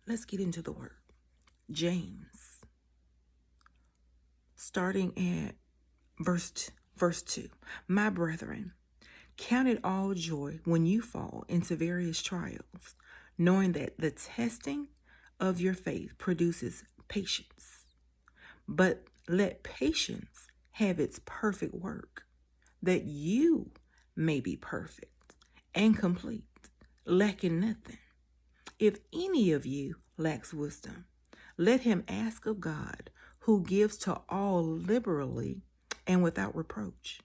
Let's get into the word. James, starting at verse 2. My brethren, count it all joy when you fall into various trials, knowing that the testing of your faith produces patience. But let patience have its perfect work, that you may be perfect and complete, lacking nothing. If any of you lacks wisdom, let him ask of God, who gives to all liberally and without reproach,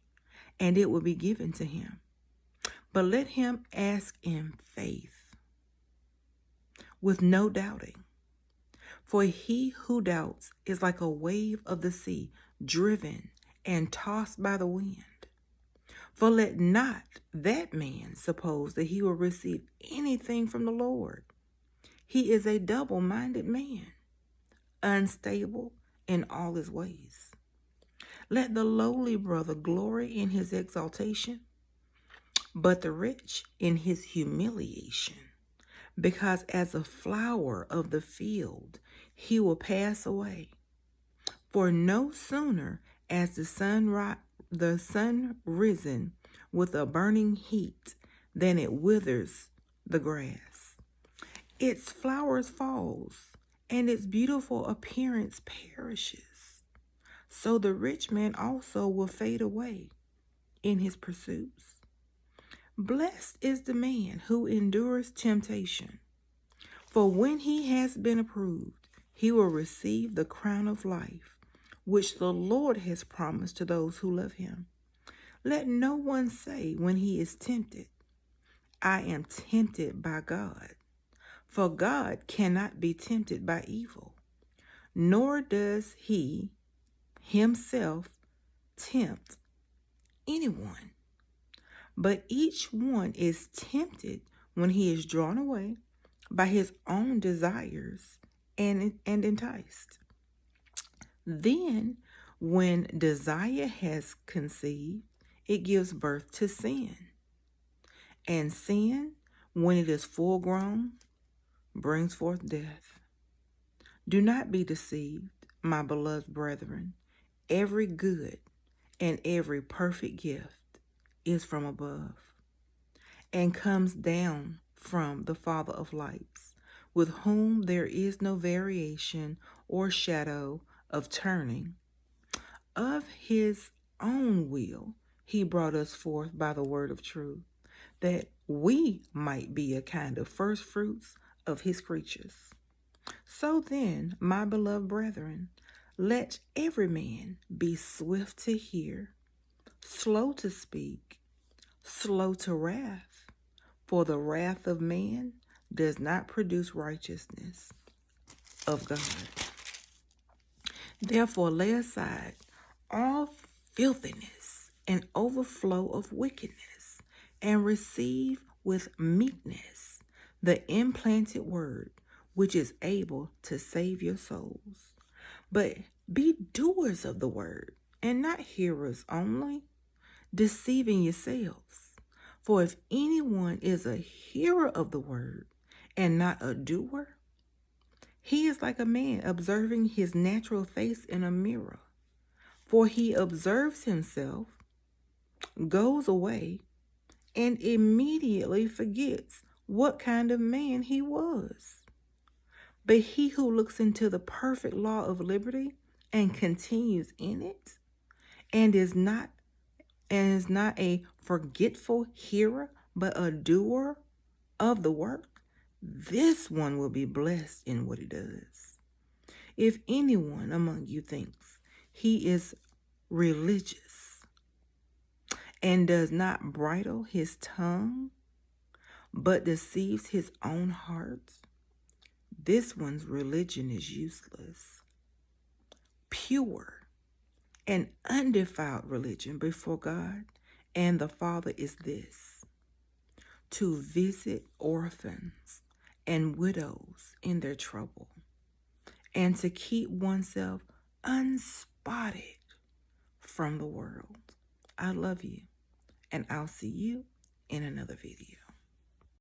and it will be given to him. But let him ask in faith, with no doubting. For he who doubts is like a wave of the sea, driven and tossed by the wind. For let not that man suppose that he will receive anything from the Lord. He is a double-minded man, unstable in all his ways. Let the lowly brother glory in his exaltation, but the rich in his humiliation, because as a flower of the field he will pass away. For no sooner as the sun risen with a burning heat, than it withers the grass. Its flowers falls, and its beautiful appearance perishes. So the rich man also will fade away in his pursuits. Blessed is the man who endures temptation, for when he has been approved, he will receive the crown of life, which the Lord has promised to those who love him. Let no one say when he is tempted, I am tempted by God. For God cannot be tempted by evil, nor does he himself tempt anyone. But each one is tempted when he is drawn away by his own desires and enticed. Then, when desire has conceived, it gives birth to sin. And sin, when it is full grown, brings forth death. Do not be deceived, my beloved brethren. Every good and every perfect gift is from above, and comes down from the Father of lights, with whom there is no variation or shadow of turning. Of his own will he brought us forth by the word of truth, that we might be a kind of first fruits of his creatures. So then, my beloved brethren, let every man be swift to hear, slow to speak, slow to wrath, for the wrath of man does not produce righteousness of God. Therefore lay aside all filthiness and overflow of wickedness, and receive with meekness the implanted word, which is able to save your souls. But be doers of the word, and not hearers only, deceiving yourselves. For if anyone is a hearer of the word and not a doer, he is like a man observing his natural face in a mirror. For he observes himself, goes away, and immediately forgets what kind of man he was. But he who looks into the perfect law of liberty and continues in it, and is not a forgetful hearer, but a doer of the work, this one will be blessed in what he does. If anyone among you thinks he is religious and does not bridle his tongue, but deceives his own heart, this one's religion is useless. Pure and undefiled religion before God and the Father is this: to visit orphans and widows in their trouble, and to keep oneself unspotted from the world. I love you, and I'll see you in another video.